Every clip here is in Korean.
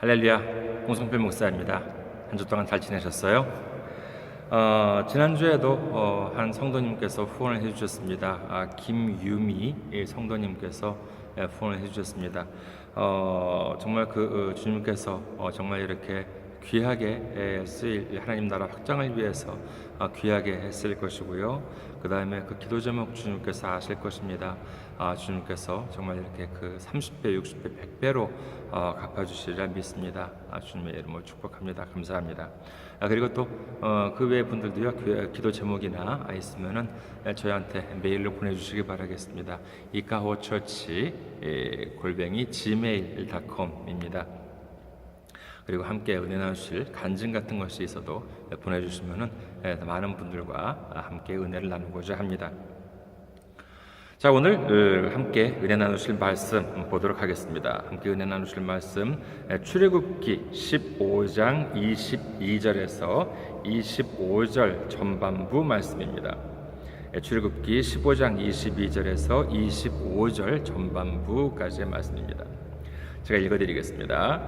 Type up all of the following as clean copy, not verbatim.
할렐루야, 홍성필 목사입니다. 한 주 동안 잘 지내셨어요? 지난주에도 한 성도님께서 후원을 해주셨습니다. 김유미 성도님께서 후원을 해주셨습니다. 정말 주님께서 정말 이렇게 귀하게 쓰일 하나님 나라 확장을 위해서 귀하게 쓰일 것이고요. 그 다음에 그 기도 제목 주님께서 아실 것입니다. 주님께서 정말 이렇게 30배, 60배, 100배로 갚아주시리라 믿습니다. 주님의 이름으로 축복합니다. 감사합니다. 그리고 또 그 외의 분들도요, 기도 제목이나 있으면은 저희한테 메일로 보내주시기 바라겠습니다. 이카호처치@gmail.com입니다. 그리고 함께 은혜 나누실 간증 같은 것이 있어도 보내주시면은 많은 분들과 함께 은혜를 나누고자 합니다. 자, 오늘 함께 은혜 나누실 말씀 보도록 하겠습니다. 함께 은혜 나누실 말씀 출애굽기 15장 22절에서 25절 전반부 말씀입니다. 출애굽기 15장 22절에서 25절 전반부까지의 말씀입니다. 제가 읽어드리겠습니다.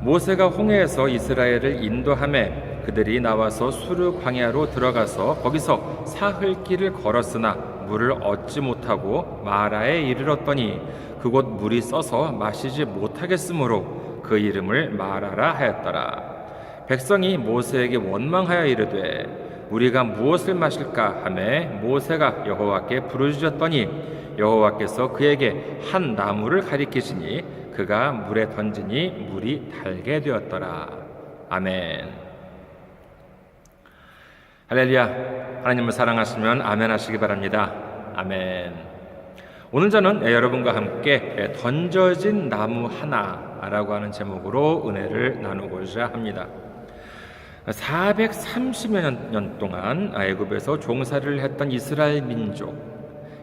모세가 홍해에서 이스라엘을 인도하매 그들이 나와서 수르 광야로 들어가서 거기서 사흘 길을 걸었으나 물을 얻지 못하고 마라에 이르렀더니 그곳 물이 써서 마시지 못하겠으므로 그 이름을 마라라 하였더라. 백성이 모세에게 원망하여 이르되 우리가 무엇을 마실까 하매 모세가 여호와께 부르짖었더니 여호와께서 그에게 한 나무를 가리키시니 그가 물에 던지니 물이 달게 되었더라. 아멘. 할렐루야. 하나님을 사랑하시면 아멘 하시기 바랍니다. 아멘. 오늘 저는 여러분과 함께 던져진 나무 하나라고 하는 제목으로 은혜를 나누고자 합니다. 430여 년 동안 애굽에서 종살이를 했던 이스라엘 민족,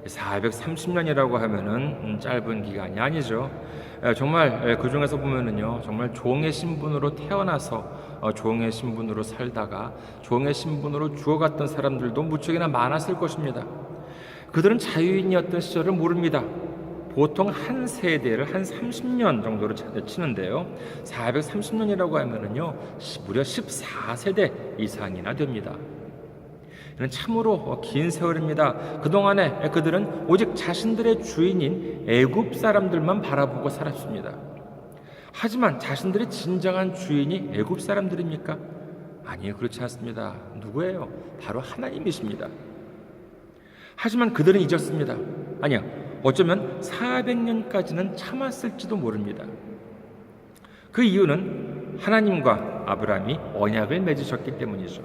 430년이라고 하면은 짧은 기간이 아니죠. 정말 그 중에서 보면은요, 정말 종의 신분으로 태어나서 종의 신분으로 살다가 종의 신분으로 죽어갔던 사람들도 무척이나 많았을 것입니다. 그들은 자유인이었던 시절을 모릅니다. 보통 한 세대를 한 30년 정도로 치는데요, 430년이라고 하면은요, 무려 14세대 이상이나 됩니다. 이는 참으로 긴 세월입니다. 그동안에 그들은 오직 자신들의 주인인 애굽 사람들만 바라보고 살았습니다. 하지만 자신들의 진정한 주인이 애굽 사람들입니까? 아니요, 그렇지 않습니다. 누구예요? 바로 하나님이십니다. 하지만 그들은 잊었습니다. 아니요, 어쩌면 400년까지는 참았을지도 모릅니다. 그 이유는 하나님과 아브라함이 언약을 맺으셨기 때문이죠.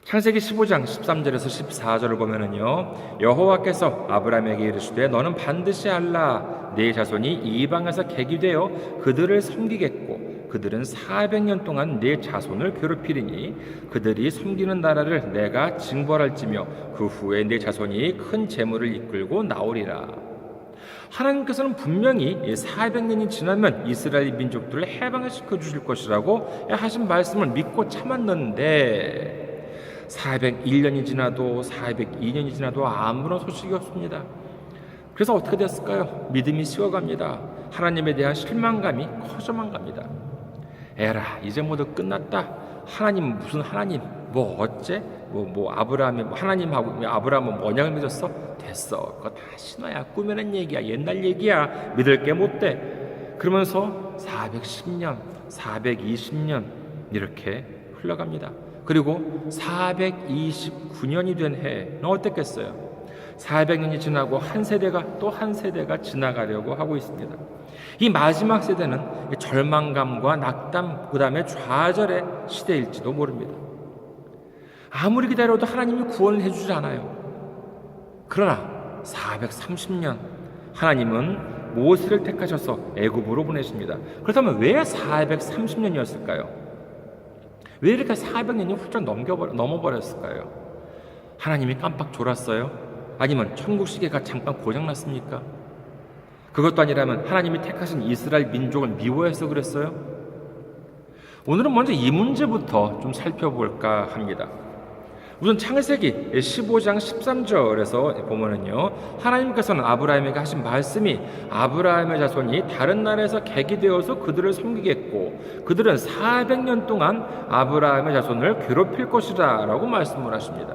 창세기 15장 13절에서 14절을 보면은요, 여호와께서 아브라함에게 이르시되 너는 반드시 알라. 네 자손이 이방에서 객이 되어 그들을 섬기겠고 그들은 400년 동안 네 자손을 괴롭히리니 그들이 섬기는 나라를 내가 징벌할지며 그 후에 네 자손이 큰 재물을 이끌고 나오리라. 하나님께서는 분명히 400년이 지나면 이스라엘 민족들을 해방시켜 주실 것이라고 하신 말씀을 믿고 참았는데 401년이 지나도 402년이 지나도 아무런 소식이 없습니다. 그래서 어떻게 됐을까요? 믿음이 식어갑니다. 하나님에 대한 실망감이 커져만 갑니다. 에라, 이제 모두 끝났다. 하나님 무슨 하나님? 뭐 어째? 아브라함이 하나님하고 아브라함은 언약을 맺었어? 됐어. 그거 다 신화야. 꾸며낸 얘기야. 옛날 얘기야. 믿을 게 못 돼. 그러면서 410년, 420년 이렇게 흘러갑니다. 그리고 429년이 된 해는 어땠겠어요? 400년이 지나고 한 세대가 또 한 세대가 지나가려고 하고 있습니다. 이 마지막 세대는 절망감과 낙담, 그 다음에 좌절의 시대일지도 모릅니다. 아무리 기다려도 하나님이 구원을 해주지 않아요. 그러나 430년 하나님은 모세를 택하셔서 애굽으로 보내십니다. 그렇다면 왜 430년이었을까요? 왜 이렇게 400년이 훌쩍 넘어버렸을까요? 하나님이 깜빡 졸았어요? 아니면 천국 시계가 잠깐 고장났습니까? 그것도 아니라면 하나님이 택하신 이스라엘 민족을 미워해서 그랬어요? 오늘은 먼저 이 문제부터 좀 살펴볼까 합니다. 우선 창세기 15장 13절에서 보면은요, 하나님께서는 아브라함에게 하신 말씀이 아브라함의 자손이 다른 나라에서 객이 되어서 그들을 섬기겠고 그들은 400년 동안 아브라함의 자손을 괴롭힐 것이다 라고 말씀을 하십니다.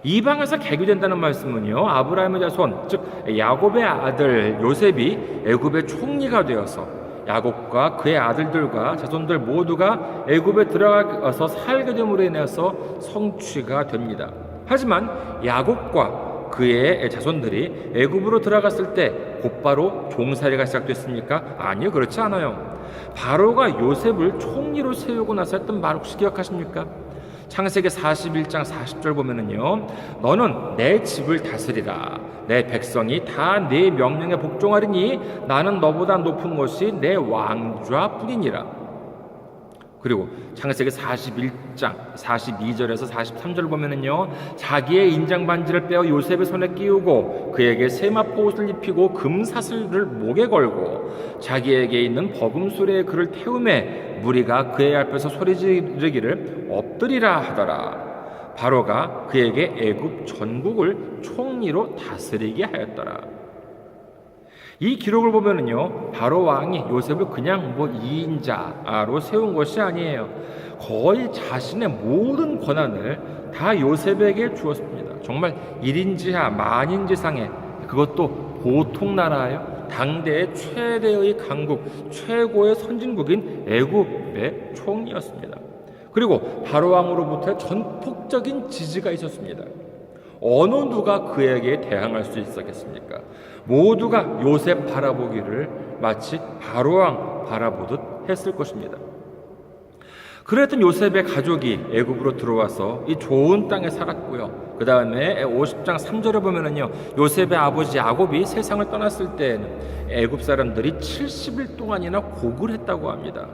이방에서 객이 된다는 말씀은요, 아브라함의 자손, 즉 야곱의 아들 요셉이 애굽의 총리가 되어서 야곱과 그의 아들들과 자손들 모두가 애굽에 들어가서 살게 됨으로 인해서 성취가 됩니다. 하지만 야곱과 그의 자손들이 애굽으로 들어갔을 때 곧바로 종살이가 시작됐습니까? 아니요, 그렇지 않아요. 바로가 요셉을 총리로 세우고 나서 했던 말 혹시 기억하십니까? 창세기 41장 40절 보면은요, 너는 내 집을 다스리라. 내 백성이 다 내 명령에 복종하리니 나는 너보다 높은 것이 내 왕좌뿐이니라. 그리고 창세기 41장 42절에서 43절 보면은요, 자기의 인장 반지를 빼어 요셉의 손에 끼우고 그에게 세마포 옷을 입히고 금사슬을 목에 걸고 자기에게 있는 버금수레에 그를 태우매 무리가 그의 앞에서 소리 지르기를 엎드리라 하더라. 바로가 그에게 애굽 전국을 총리로 다스리게 하였더라. 이 기록을 보면은요, 바로 왕이 요셉을 그냥 2인자로 세운 것이 아니에요. 거의 자신의 모든 권한을 다 요셉에게 주었습니다. 정말 1인지하 만인지상의, 그것도 보통 나라예요. 당대의 최대의 강국, 최고의 선진국인 애굽의 총리였습니다. 그리고 바로 왕으로부터 전폭적인 지지가 있었습니다. 어느 누가 그에게 대항할 수 있었겠습니까? 모두가 요셉 바라보기를 마치 바로왕 바라보듯 했을 것입니다. 그랬던 요셉의 가족이 애굽으로 들어와서 이 좋은 땅에 살았고요. 그 다음에 50장 3절에 보면은요, 요셉의 아버지 야곱이 세상을 떠났을 때에는 애굽 사람들이 70일 동안이나 곡을 했다고 합니다.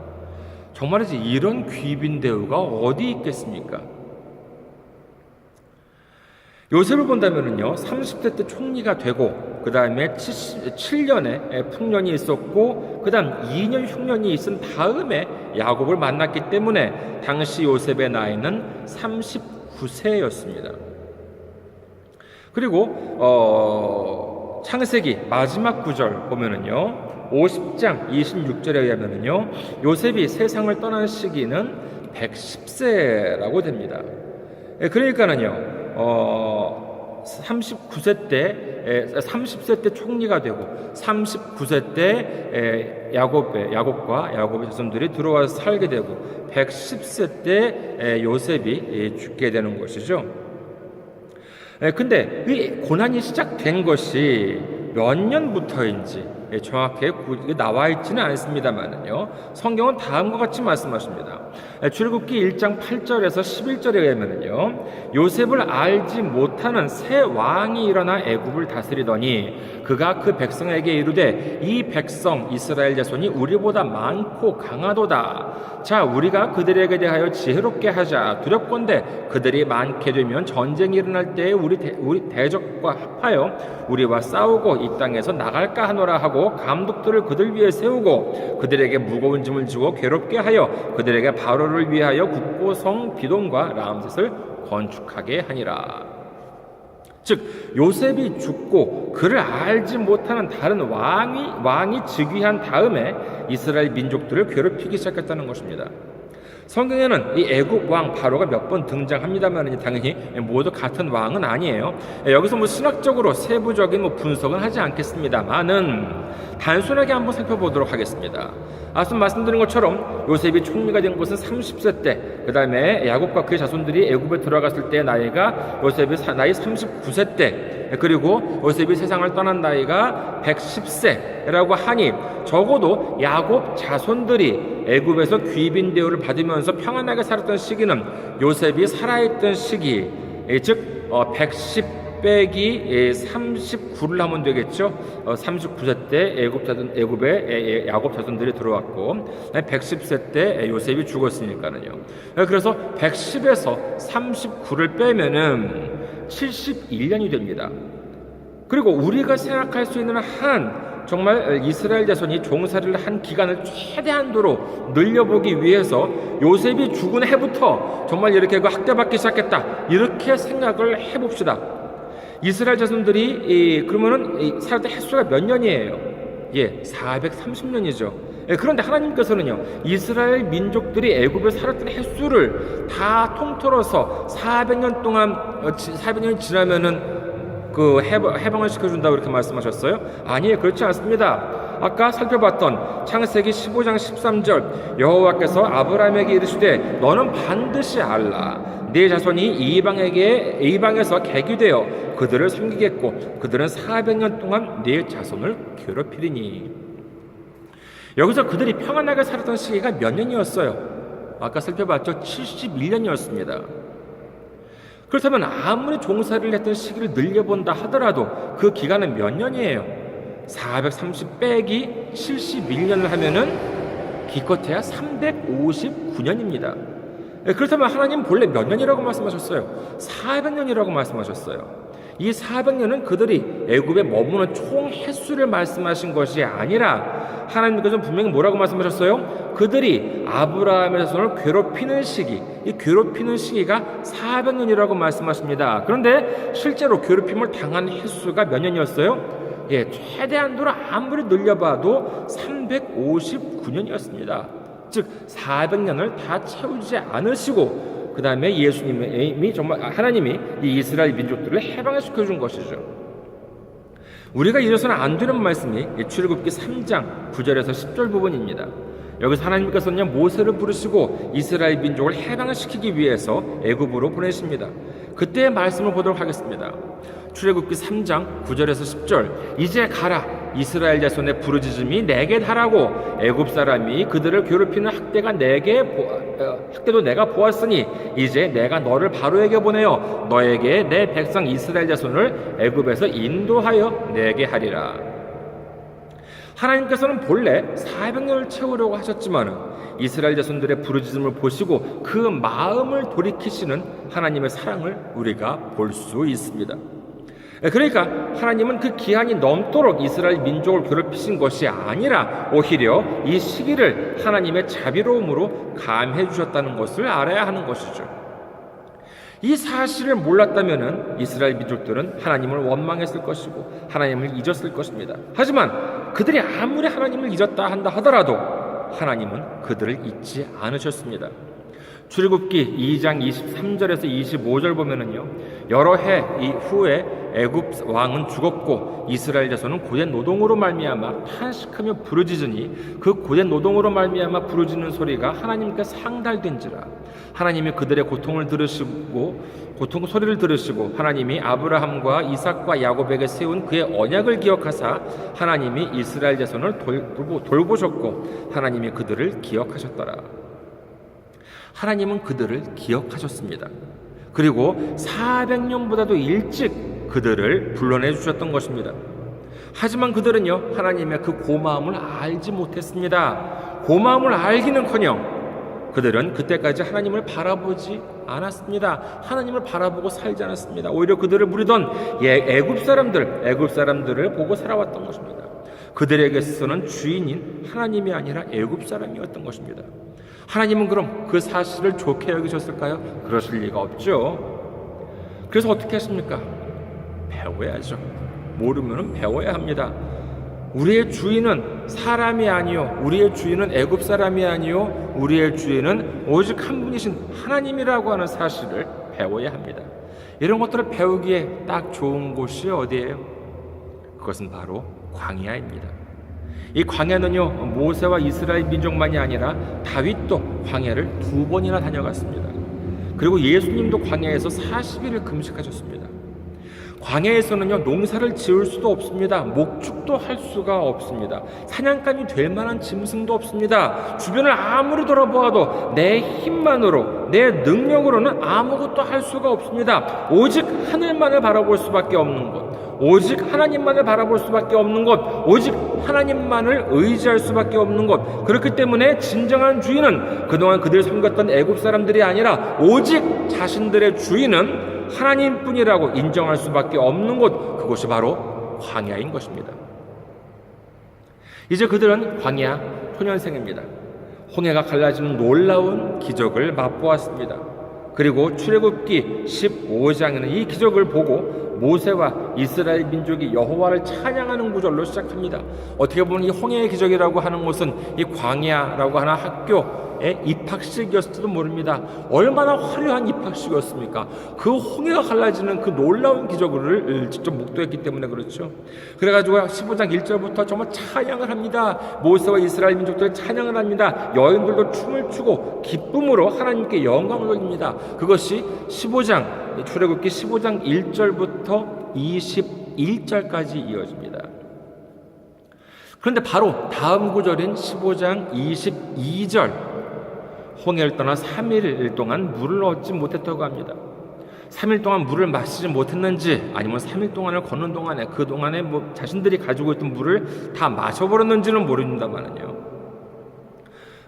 정말이지 이런 귀빈 대우가 어디 있겠습니까? 요셉을 본다면은요, 30대 때 총리가 되고 그 다음에 7년의 풍년이 있었고 그 다음 2년 흉년이 있은 다음에 야곱을 만났기 때문에 당시 요셉의 나이는 39세였습니다. 그리고 창세기 마지막 구절 보면은요, 50장 26절에 의하면은요, 요셉이 세상을 떠난 시기는 110세라고 됩니다. 그러니까는요, 39세 때 30세 때 총리가 되고 39세 때 야곱과 야곱의 자손들이 들어와서 살게 되고 110세 때 요셉이 죽게 되는 것이죠. 근데 이 고난이 시작된 것이 몇 년부터인지 정확하게 나와 있지는 않습니다만요, 성경은 다음과 같이 말씀하십니다. 출애굽기 1장 8절에서 11절에 의하면요, 요셉을 알지 못하는 새 왕이 일어나 애굽을 다스리더니 그가 그 백성에게 이르되 이 백성 이스라엘 자손이 우리보다 많고 강하도다. 자, 우리가 그들에게 대하여 지혜롭게 하자. 두렵건대 그들이 많게 되면 전쟁이 일어날 때에 우리 대적과 합하여 우리와 싸우고 이 땅에서 나갈까 하노라 하고 감독들을 그들 위에 세우고 그들에게 무거운 짐을 주고 괴롭게 하여 그들에게 바로를 위하여 국고성 비돔과 람셋을 건축하게 하니라. 즉 요셉이 죽고 그를 알지 못하는 다른 왕이 즉위한 다음에 이스라엘 민족들을 괴롭히기 시작했다는 것입니다. 성경에는 이 애굽 왕 바로가 몇 번 등장합니다만 당연히 모두 같은 왕은 아니에요. 여기서 신학적으로 세부적인 분석은 하지 않겠습니다만은 단순하게 한번 살펴보도록 하겠습니다. 앞서 말씀드린 것처럼 요셉이 총리가 된 것은 30세 때, 그 다음에 야곱과 그의 자손들이 애굽에 들어갔을 때의 나이가 요셉이 나이 39세 때, 그리고 요셉이 세상을 떠난 나이가 110세라고 하니 적어도 야곱 자손들이 애굽에서 귀빈 대우를 받으면서 평안하게 살았던 시기는 요셉이 살아있던 시기, 즉 110 빼기 39를 하면 되겠죠. 39세 때 애굽에 야곱 자손들이 들어왔고 110세 때 요셉이 죽었으니까는요. 그래서 110에서 39를 빼면은 71년이 됩니다. 그리고 우리가 생각할 수 있는 한 정말 이스라엘 자손이 종살이를 한 기간을 최대한도로 늘려보기 위해서 요셉이 죽은 해부터 정말 이렇게 학대받기 시작했다, 이렇게 생각을 해봅시다. 이스라엘 자손들이 그러면은 살았던 횟수가 몇 년이에요? 430년이죠. 그런데 하나님께서는요, 이스라엘 민족들이 애굽에 살았던 횟수를 다 통틀어서 400년이 지나면은 해방을 시켜준다고 이렇게 말씀하셨어요? 아니에요, 그렇지 않습니다. 아까 살펴봤던 창세기 15장 13절, 여호와께서 아브라함에게 이르시되 너는 반드시 알라, 네 자손이 이방에서 계기되어 그들을 섬기겠고 그들은 400년 동안 네 자손을 괴롭히리니. 여기서 그들이 평안하게 살았던 시기가 몇 년이었어요? 아까 살펴봤죠? 71년이었습니다. 그렇다면 아무리 종살이를 했던 시기를 늘려본다 하더라도 그 기간은 몇 년이에요? 430 빼기 71년을 하면은 기껏해야 359년입니다. 그렇다면 하나님 본래 몇 년이라고 말씀하셨어요? 400년이라고 말씀하셨어요. 이 400년은 그들이 애굽에 머무는 총 횟수를 말씀하신 것이 아니라 하나님께서는 분명히 뭐라고 말씀하셨어요? 그들이 아브라함의 자손을 괴롭히는 시기, 이 괴롭히는 시기가 400년이라고 말씀하십니다. 그런데 실제로 괴롭힘을 당한 횟수가 몇 년이었어요? 최대한도로 아무리 늘려봐도 359년이었습니다. 즉 400년을 다 채우지 않으시고 그 다음에 예수님이 정말 하나님이 이 이스라엘 민족들을 해방시켜 준 것이죠. 우리가 잊어서는 안 되는 말씀이 출애굽기 3장 9절에서 10절 부분입니다. 여기서 하나님께서는 모세를 부르시고 이스라엘 민족을 해방시키기 위해서 애굽으로 보내십니다. 그때의 말씀을 보도록 하겠습니다. 출애굽기 3장 9절에서 10절, 이제 가라, 이스라엘 자손의 부르짖음이 내게 달하고 애굽 사람이 그들을 괴롭히는 학대도 내가 보았으니 이제 내가 너를 바로에게 보내어 너에게 내 백성 이스라엘 자손을 애굽에서 인도하여 내게 하리라. 하나님께서는 본래 400년을 채우려고 하셨지만 이스라엘 자손들의 부르짖음을 보시고 그 마음을 돌이키시는 하나님의 사랑을 우리가 볼 수 있습니다. 그러니까 하나님은 그 기한이 넘도록 이스라엘 민족을 괴롭히신 것이 아니라 오히려 이 시기를 하나님의 자비로움으로 감해 주셨다는 것을 알아야 하는 것이죠. 이 사실을 몰랐다면 이스라엘 민족들은 하나님을 원망했을 것이고 하나님을 잊었을 것입니다. 하지만 그들이 아무리 하나님을 잊었다 한다 하더라도 하나님은 그들을 잊지 않으셨습니다. 출애굽기 2장 23절에서 25절 보면은요, 여러 해 이후에 애굽 왕은 죽었고 이스라엘 자손은 고된 노동으로 말미암아 탄식하며 부르짖으니 그 고된 노동으로 말미암아 부르짖는 소리가 하나님께 상달된지라. 하나님이 그들의 고통 소리를 들으시고 하나님이 아브라함과 이삭과 야곱에게 세운 그의 언약을 기억하사 하나님이 이스라엘 자손을 돌보셨고 하나님이 그들을 기억하셨더라. 하나님은 그들을 기억하셨습니다. 그리고 400년보다도 일찍 그들을 불러내 주셨던 것입니다. 하지만 그들은요, 하나님의 그 고마움을 알지 못했습니다. 고마움을 알기는커녕 그들은 그때까지 하나님을 바라보지 않았습니다. 하나님을 바라보고 살지 않았습니다. 오히려 그들을 부리던 애굽 사람들을 보고 살아왔던 것입니다. 그들에게서는 주인인 하나님이 아니라 애굽 사람이었던 것입니다. 하나님은 그럼 그 사실을 좋게 여기셨을까요? 그러실 리가 없죠. 그래서 어떻게 하십니까? 배워야죠. 모르면 배워야 합니다. 우리의 주인은 사람이 아니요, 우리의 주인은 애굽 사람이 아니요, 우리의 주인은 오직 한 분이신 하나님이라고 하는 사실을 배워야 합니다. 이런 것들을 배우기에 딱 좋은 곳이 어디예요? 그것은 바로 광야입니다. 이 광야는요, 모세와 이스라엘 민족만이 아니라 다윗도 광야를 2번이나 다녀갔습니다. 그리고 예수님도 광야에서 40일을 금식하셨습니다. 광야에서는요, 농사를 지을 수도 없습니다. 목축도 할 수가 없습니다. 사냥감이 될 만한 짐승도 없습니다. 주변을 아무리 돌아보아도 내 힘만으로, 내 능력으로는 아무것도 할 수가 없습니다. 오직 하늘만을 바라볼 수밖에 없는 것, 오직 하나님만을 바라볼 수밖에 없는 것, 오직 하나님만을 의지할 수밖에 없는 것. 그렇기 때문에 진정한 주인은 그동안 그들 섬겼던 애굽 사람들이 아니라 오직 자신들의 주인은 하나님뿐이라고 인정할 수밖에 없는 곳, 그것이 바로 광야인 것입니다. 이제 그들은 광야 초년생입니다. 홍해가 갈라지는 놀라운 기적을 맛보았습니다. 그리고 출애굽기 15장에는 이 기적을 보고 모세와 이스라엘 민족이 여호와를 찬양하는 구절로 시작합니다. 어떻게 보면 이 홍해의 기적이라고 하는 것은 이 광야라고 하는 학교의 입학식이었을지도 모릅니다. 얼마나 화려한 입학식이었습니까? 그 홍해가 갈라지는 그 놀라운 기적을 직접 목도했기 때문에 그렇죠. 그래가지고 15장 1절부터 정말 찬양을 합니다. 모세와 이스라엘 민족들이 찬양을 합니다. 여인들도 춤을 추고 기쁨으로 하나님께 영광을 돌립니다. 그것이 15장 출애굽기 15장 1절부터 21절까지 이어집니다. 그런데 바로 다음 구절인 15장 22절, 홍해를 떠나 3일 동안 물을 얻지 못했다고 합니다. 3일 동안 물을 마시지 못했는지, 아니면 3일 동안을 걷는 동안에 그 동안에 자신들이 가지고 있던 물을 다 마셔버렸는지는 모릅니다만은요.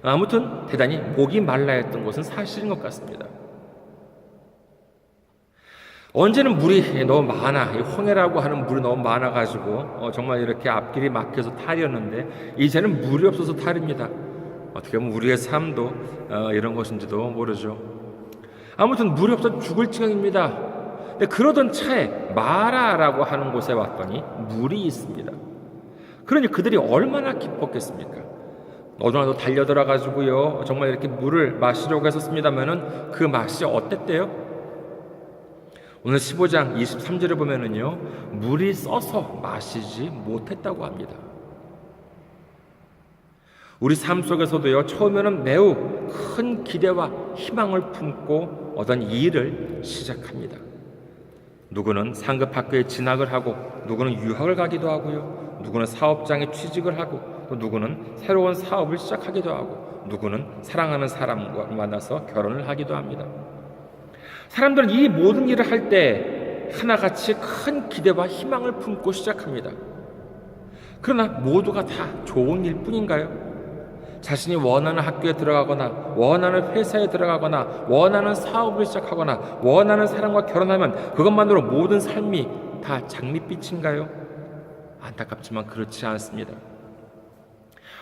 아무튼 대단히 목이 말라 했던 것은 사실인 것 같습니다. 언제는 물이 너무 많아, 이 홍해라고 하는 물이 너무 많아가지고 정말 이렇게 앞길이 막혀서 탈이었는데, 이제는 물이 없어서 탈입니다. 어떻게 보면 우리의 삶도 이런 것인지도 모르죠. 아무튼 물이 없어 죽을 지경입니다. 근데 그러던 차에 마라라고 하는 곳에 왔더니 물이 있습니다. 그러니 그들이 얼마나 기뻤겠습니까? 너도나도 달려들어가지고요 정말 이렇게 물을 마시려고 했었습니다만은 그 맛이 어땠대요? 오늘 15장 23절에 보면은요, 물이 써서 마시지 못했다고 합니다. 우리 삶 속에서도요, 처음에는 매우 큰 기대와 희망을 품고 어떤 일을 시작합니다. 누구는 상급 학교에 진학을 하고, 누구는 유학을 가기도 하고요, 누구는 사업장에 취직을 하고, 또 누구는 새로운 사업을 시작하기도 하고, 누구는 사랑하는 사람과 만나서 결혼을 하기도 합니다. 사람들은 이 모든 일을 할 때 하나같이 큰 기대와 희망을 품고 시작합니다. 그러나 모두가 다 좋은 일뿐인가요? 자신이 원하는 학교에 들어가거나, 원하는 회사에 들어가거나, 원하는 사업을 시작하거나, 원하는 사람과 결혼하면 그것만으로 모든 삶이 다 장밋빛인가요? 안타깝지만 그렇지 않습니다.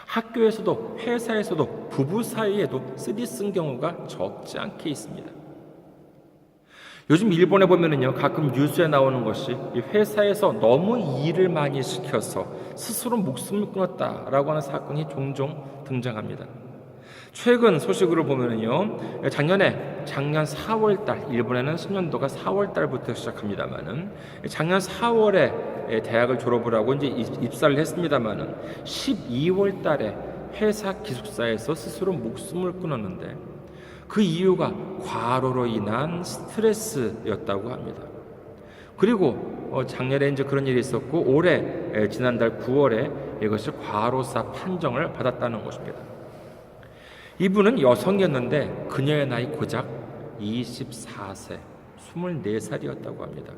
학교에서도 회사에서도 부부 사이에도 쓰디쓴 경우가 적지 않게 있습니다. 요즘 일본에 보면은요, 가끔 뉴스에 나오는 것이 이 회사에서 너무 일을 많이 시켜서 스스로 목숨을 끊었다라고 하는 사건이 종종 등장합니다. 최근 소식으로 보면은요, 작년 4월달, 일본에는 신년도가 4월달부터 시작합니다만은, 작년 4월에 대학을 졸업을 하고 이제 입사를 했습니다만은 12월달에 회사 기숙사에서 스스로 목숨을 끊었는데, 그 이유가 과로로 인한 스트레스였다고 합니다. 그리고 작년에 이제 그런 일이 있었고, 올해 지난달 9월에 이것이 과로사 판정을 받았다는 것입니다. 이분은 여성이었는데 그녀의 나이 고작 24세, 24살이었다고 합니다.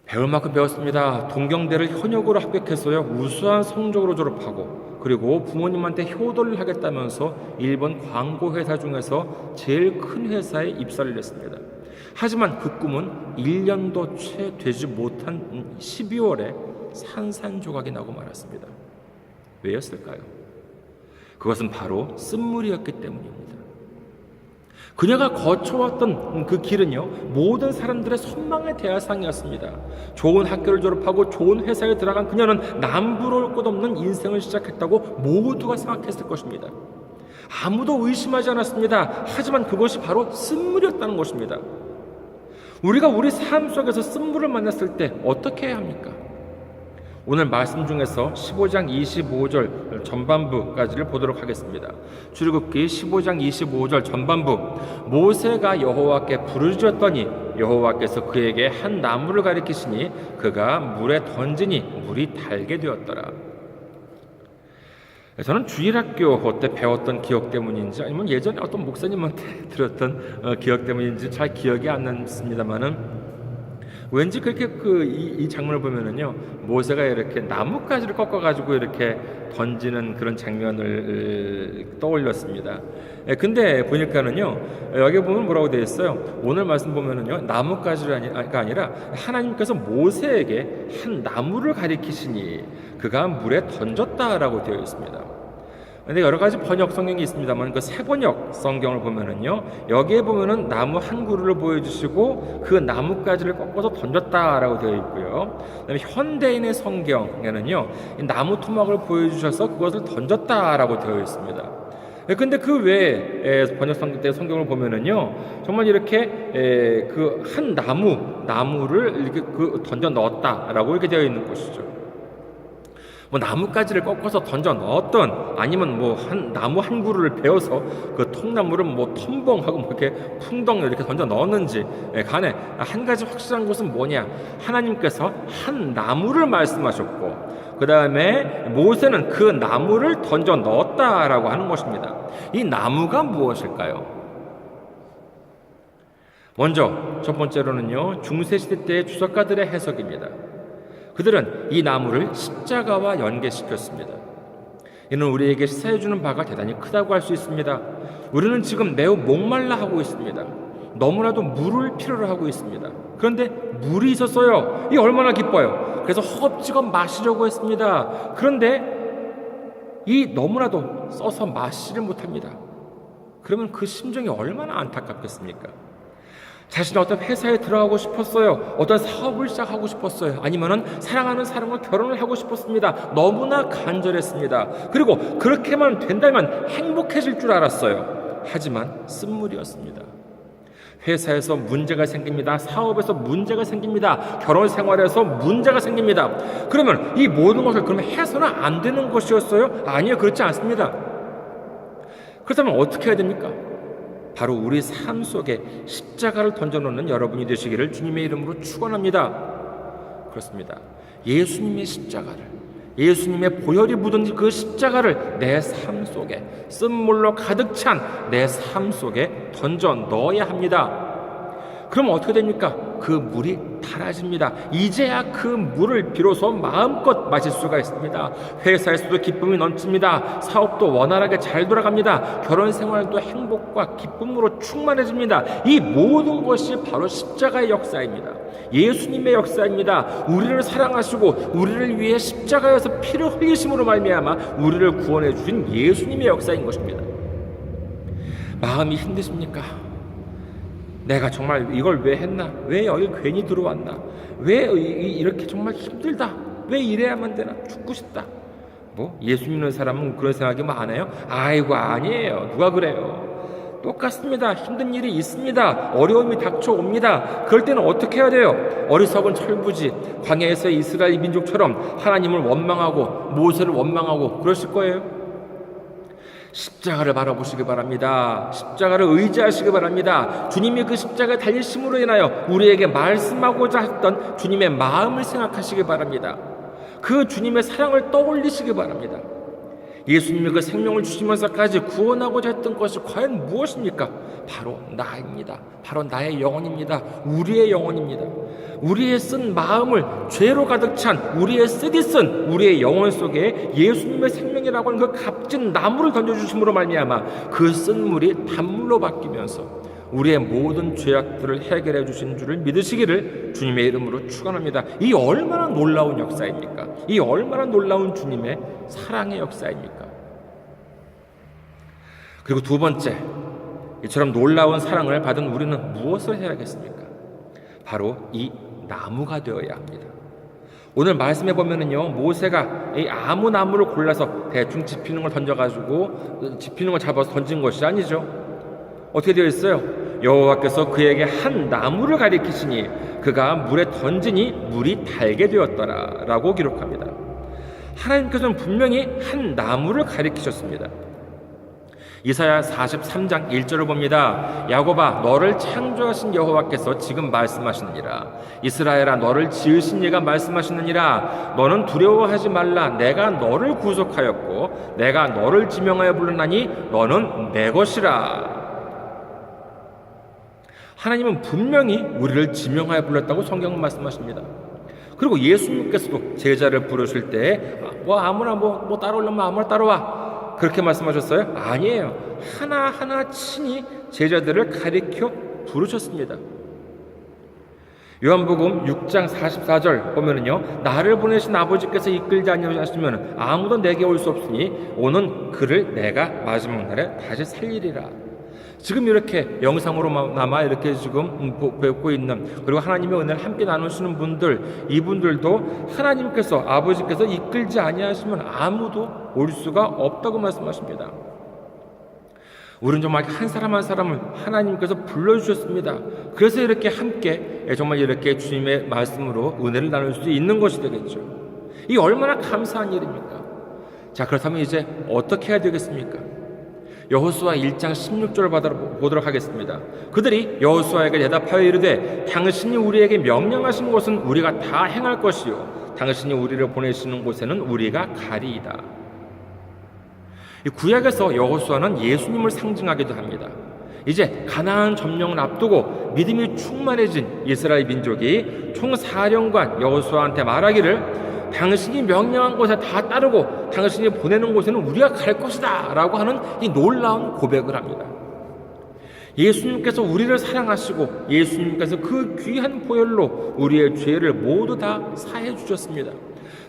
배울 만큼 배웠습니다. 동경대를 현역으로 합격해서요, 우수한 성적으로 졸업하고, 그리고 부모님한테 효도를 하겠다면서 일본 광고 회사 중에서 제일 큰 회사에 입사를 했습니다. 하지만 그 꿈은 1년도 채 되지 못한 12월에 산산조각이 나고 말았습니다. 왜였을까요? 그것은 바로 쓴물이었기 때문입니다. 그녀가 거쳐왔던 그 길은요, 모든 사람들의 선망의 대상이었습니다. 좋은 학교를 졸업하고 좋은 회사에 들어간 그녀는 남부러울 것 없는 인생을 시작했다고 모두가 생각했을 것입니다. 아무도 의심하지 않았습니다. 하지만 그것이 바로 쓴물이었다는 것입니다. 우리가 우리 삶 속에서 쓴물을 만났을 때 어떻게 해야 합니까? 오늘 말씀 중에서 15장 25절 전반부까지를 보도록 하겠습니다. 출애굽기 15장 25절 전반부. 모세가 여호와께 부르짖었더니 여호와께서 그에게 한 나무를 가리키시니 그가 물에 던지니 물이 달게 되었더라. 저는 주일학교 때 배웠던 기억 때문인지, 아니면 예전에 어떤 목사님한테 들었던 기억 때문인지 잘 기억이 안 남습니다만은, 왠지 그렇게 이 장면을 보면은요, 모세가 이렇게 나뭇가지를 꺾어가지고 이렇게 던지는 그런 장면을 떠올렸습니다. 근데 보니까는요, 여기 보면 뭐라고 되어 있어요? 오늘 말씀 보면은요, 나뭇가지가 아니라 하나님께서 모세에게 한 나무를 가리키시니 그가 물에 던졌다라고 되어 있습니다. 근데 여러 가지 번역 성경이 있습니다만 그 새 번역 성경을 보면은요, 여기에 보면은 나무 한 그루를 보여주시고 그 나뭇가지를 꺾어서 던졌다라고 되어 있고요. 그다음에 현대인의 성경에는요, 이 나무 토막을 보여주셔서 그것을 던졌다라고 되어 있습니다. 근데 그 외에 번역 성경을 보면은요, 정말 이렇게 그 한 나무를 이렇게 던져 넣었다라고 이렇게 되어 있는 것이죠. 뭐 나뭇가지를 꺾어서 던져 넣었던, 아니면 뭐 나무 한 그루를 베어서 그 통나무를 뭐 텀벙하고 뭐 이렇게 풍덩 이렇게 던져 넣었는지 간에 한 가지 확실한 것은 뭐냐? 하나님께서 한 나무를 말씀하셨고 그 다음에 모세는 그 나무를 던져 넣었다라고 하는 것입니다. 이 나무가 무엇일까요? 먼저 첫 번째로는요, 중세시대 때의 주석가들의 해석입니다. 그들은 이 나무를 십자가와 연계시켰습니다. 이는 우리에게 시사해주는 바가 대단히 크다고 할 수 있습니다. 우리는 지금 매우 목말라 하고 있습니다. 너무나도 물을 필요로 하고 있습니다. 그런데 물이 있었어요. 이 얼마나 기뻐요. 그래서 허겁지겁 마시려고 했습니다. 그런데 이 너무나도 써서 마시지를 못합니다. 그러면 그 심정이 얼마나 안타깝겠습니까? 자신은 어떤 회사에 들어가고 싶었어요. 어떤 사업을 시작하고 싶었어요. 아니면은 사랑하는 사람과 결혼을 하고 싶었습니다. 너무나 간절했습니다. 그리고 그렇게만 된다면 행복해질 줄 알았어요. 하지만 쓴물이었습니다. 회사에서 문제가 생깁니다. 사업에서 문제가 생깁니다. 결혼 생활에서 문제가 생깁니다. 그러면 이 모든 것을 그러면 해서는 안 되는 것이었어요? 아니요, 그렇지 않습니다. 그렇다면 어떻게 해야 됩니까? 바로 우리 삶 속에 십자가를 던져놓는 여러분이 되시기를 주님의 이름으로 축원합니다. 그렇습니다. 예수님의 십자가를, 예수님의 보혈이 묻은 그 십자가를 내 삶 속에, 쓴물로 가득 찬 내 삶 속에 던져 넣어야 합니다. 그럼 어떻게 됩니까? 그 물이 달아집니다. 이제야 그 물을 비로소 마음껏 마실 수가 있습니다. 회사에서도 기쁨이 넘칩니다. 사업도 원활하게 잘 돌아갑니다. 결혼 생활도 행복과 기쁨으로 충만해집니다. 이 모든 것이 바로 십자가의 역사입니다. 예수님의 역사입니다. 우리를 사랑하시고 우리를 위해 십자가에서 피를 흘리심으로 말미암아 우리를 구원해 주신 예수님의 역사인 것입니다. 마음이 힘드십니까? 내가 정말 이걸 왜 했나? 왜 여기 괜히 들어왔나? 왜 이렇게 정말 힘들다? 왜 이래야만 되나? 죽고 싶다. 뭐 예수 믿는 사람은 그런 생각이 많아요? 아이고, 아니에요. 누가 그래요? 똑같습니다. 힘든 일이 있습니다. 어려움이 닥쳐옵니다. 그럴 때는 어떻게 해야 돼요? 어리석은 철부지 광야에서 이스라엘 민족처럼 하나님을 원망하고 모세를 원망하고 그러실 거예요? 십자가를 바라보시기 바랍니다. 십자가를 의지하시기 바랍니다. 주님이 그 십자가에 달리심으로 인하여 우리에게 말씀하고자 했던 주님의 마음을 생각하시기 바랍니다. 그 주님의 사랑을 떠올리시기 바랍니다. 예수님이 그 생명을 주시면서까지 구원하고자 했던 것이 과연 무엇입니까? 바로 나입니다. 바로 나의 영혼입니다. 우리의 영혼입니다. 우리의 쓴 마음을 죄로 가득 찬 우리의 쓰디쓴 우리의 영혼 속에 예수님의 생명이라고 하는 그 값진 나무를 던져주심으로 말미암아 그 쓴 물이 단물로 바뀌면서 우리의 모든 죄악들을 해결해 주신 줄을 믿으시기를 주님의 이름으로 축원합니다. 이 얼마나 놀라운 역사입니까? 이 얼마나 놀라운 주님의 사랑의 역사입니까? 그리고 두 번째, 이처럼 놀라운 사랑을 받은 우리는 무엇을 해야겠습니까? 바로 이 나무가 되어야 합니다. 오늘 말씀해 보면은요, 모세가 이 아무 나무를 골라서 대충 집히는 걸 던져가지고 집히는 걸 잡아서 던진 것이 아니죠. 어떻게 되어 있어요? 여호와께서 그에게 한 나무를 가리키시니 그가 물에 던지니 물이 달게 되었더라 라고 기록합니다. 하나님께서는 분명히 한 나무를 가리키셨습니다. 이사야 43장 1절을 봅니다. 야곱아, 너를 창조하신 여호와께서 지금 말씀하시느니라. 이스라엘아, 너를 지으신 이가 말씀하시느니라. 너는 두려워하지 말라. 내가 너를 구속하였고 내가 너를 지명하여 불렀나니 너는 내 것이라. 하나님은 분명히 우리를 지명하여 불렀다고 성경은 말씀하십니다. 그리고 예수님께서도 제자를 부르실 때 아무나 따라오려면 아무나 따라와 그렇게 말씀하셨어요? 아니에요. 하나하나 친히 제자들을 가리켜 부르셨습니다. 요한복음 6장 44절 보면은요, 나를 보내신 아버지께서 이끌지 아니하시면 아무도 내게 올 수 없으니 오는 그를 내가 마지막 날에 다시 살리리라. 지금 이렇게 영상으로나마 이렇게 지금 뵙고 있는, 그리고 하나님의 은혜를 함께 나누시는 분들, 이분들도 하나님께서 아버지께서 이끌지 아니하시면 아무도 올 수가 없다고 말씀하십니다. 우리는 정말 한 사람 한 사람을 하나님께서 불러주셨습니다. 그래서 이렇게 함께 정말 이렇게 주님의 말씀으로 은혜를 나눌 수 있는 것이 되겠죠. 이 얼마나 감사한 일입니까? 자, 그렇다면 이제 어떻게 해야 되겠습니까? 여호수아 1장 16절 보도록 하겠습니다. 그들이 여호수아에게 대답하여 이르되 당신이 우리에게 명령하신 것은 우리가 다 행할 것이요 당신이 우리를 보내시는 곳에는 우리가 가리이다. 이 구약에서 여호수아는 예수님을 상징하기도 합니다. 이제 가나안 점령을 앞두고 믿음이 충만해진 이스라엘 민족이 총사령관 여호수아한테 말하기를 당신이 명령한 곳에 다 따르고 당신이 보내는 곳에는 우리가 갈 것이다 라고 하는 이 놀라운 고백을 합니다. 예수님께서 우리를 사랑하시고 예수님께서 그 귀한 보혈로 우리의 죄를 모두 다 사해 주셨습니다.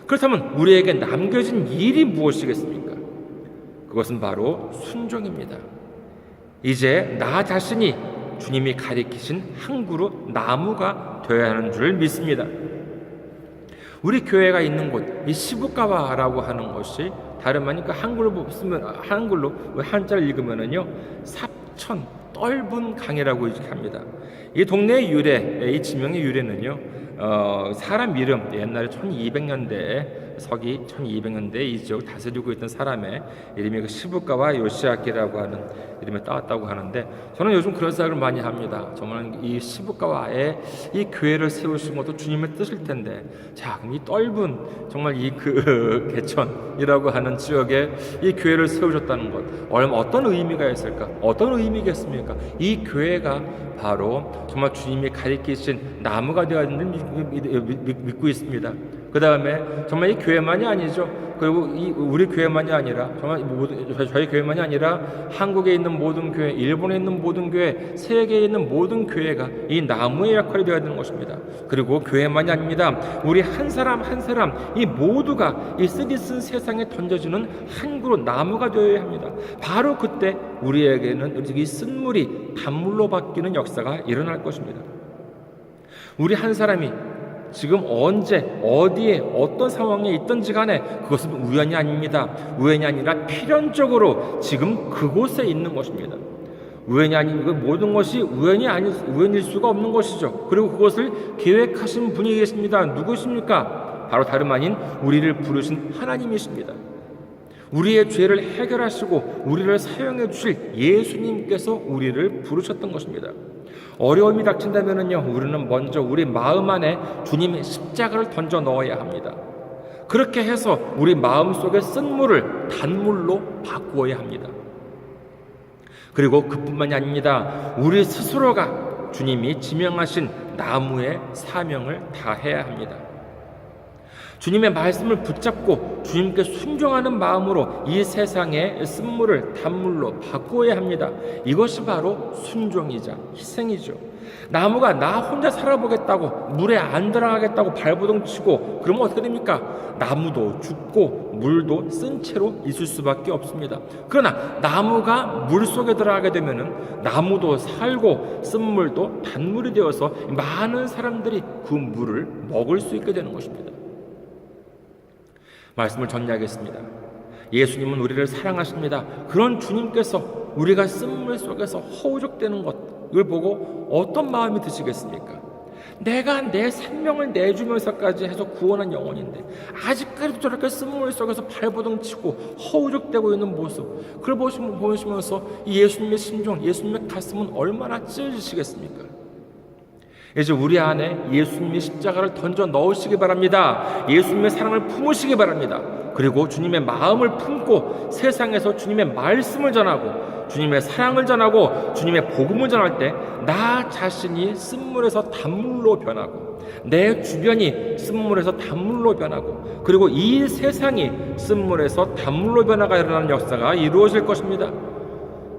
그렇다면 우리에게 남겨진 일이 무엇이겠습니까? 그것은 바로 순종입니다. 이제 나 자신이 주님이 가리키신 한 그루 나무가 되어야 하는 줄 믿습니다. 우리 교회가 있는 곳, 이 시부가와라고 하는 것이 다름 아닌 한글로 한자를 읽으면은요, 삽천 떫은 강이라고 합니다. 이 동네의 유래, 이 지명의 유래는요, 사람 이름, 옛날에 1200년대에 서기 1200년대에 이 지역을 다스리고 있던 사람의 이름이 그 시부가와 요시아키라고 하는 이름에 따왔다고 하는데, 저는 요즘 그런 생각을 많이 합니다. 정말 이 시부가와에 이 교회를 세우신 것도 주님의 뜻일 텐데, 자, 그럼 이 떫은 정말 이 개천이라고 하는 지역에 이 교회를 세우셨다는 것, 어떤 의미가 있을까? 어떤 의미겠습니까? 이 교회가 바로 정말 주님이 가리키신 나무가 되어야 하는 믿고 있습니다. 그 다음에 정말 이 교회만이 아니죠. 그리고 우리 교회만이 아니라 정말 저희 교회만이 아니라 한국에 있는 모든 교회, 일본에 있는 모든 교회, 세계에 있는 모든 교회가 이 나무의 역할이 되어야 되는 것입니다. 그리고 교회만이 아닙니다. 우리 한 사람 한 사람 이 모두가 이 쓰디쓴 세상에 던져지는 한 그루 나무가 되어야 합니다. 바로 그때 우리에게는 이 쓴물이 단물로 바뀌는 역사가 일어날 것입니다. 우리 한 사람이 지금 언제 어디에 어떤 상황에 있든지 간에 그것은 우연이 아닙니다. 우연이 아니라 필연적으로 지금 그곳에 있는 것입니다. 우연이 아닌 그 모든 것이 우연일 수가 없는 것이죠. 그리고 그것을 계획하신 분이 계십니다. 누구십니까? 바로 다름 아닌 우리를 부르신 하나님이십니다. 우리의 죄를 해결하시고 우리를 사용해 주실 예수님께서 우리를 부르셨던 것입니다. 어려움이 닥친다면은요, 우리는 먼저 우리 마음 안에 주님의 십자가를 던져 넣어야 합니다. 그렇게 해서 우리 마음 속의 쓴물을 단물로 바꾸어야 합니다. 그리고 그뿐만이 아닙니다. 우리 스스로가 주님이 지명하신 나무의 사명을 다해야 합니다. 주님의 말씀을 붙잡고 주님께 순종하는 마음으로 이 세상의 쓴물을 단물로 바꾸어야 합니다. 이것이 바로 순종이자 희생이죠. 나무가 나 혼자 살아보겠다고 물에 안 들어가겠다고 발버둥 치고 그러면 어떻게 됩니까? 나무도 죽고 물도 쓴 채로 있을 수밖에 없습니다. 그러나 나무가 물 속에 들어가게 되면은 나무도 살고 쓴물도 단물이 되어서 많은 사람들이 그 물을 먹을 수 있게 되는 것입니다. 말씀을 정리하겠습니다. 예수님은 우리를 사랑하십니다. 그런 주님께서 우리가 쓴물 속에서 허우적대는 것, 이걸 보고 어떤 마음이 드시겠습니까? 내가 내 생명을 내주면서까지 해서 구원한 영혼인데 아직까지도 저렇게 쓴물 속에서 발버둥 치고 허우적대고 있는 모습, 그걸 보시면서 이 예수님의 심정, 예수님의 가슴은 얼마나 찢어지시겠습니까? 이제 우리 안에 예수님의 십자가를 던져 넣으시기 바랍니다. 예수님의 사랑을 품으시기 바랍니다. 그리고 주님의 마음을 품고 세상에서 주님의 말씀을 전하고 주님의 사랑을 전하고 주님의 복음을 전할 때 나 자신이 쓴물에서 단물로 변하고 내 주변이 쓴물에서 단물로 변하고 그리고 이 세상이 쓴물에서 단물로 변화가 일어나는 역사가 이루어질 것입니다.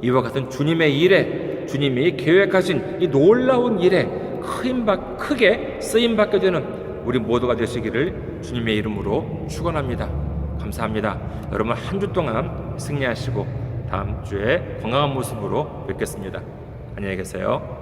이와 같은 주님의 일에 주님이 계획하신 이 놀라운 일에 크게 쓰임받게 되는 우리 모두가 되시기를 주님의 이름으로 축원합니다. 감사합니다. 여러분 한 주 동안 승리하시고 다음 주에 건강한 모습으로 뵙겠습니다. 안녕히 계세요.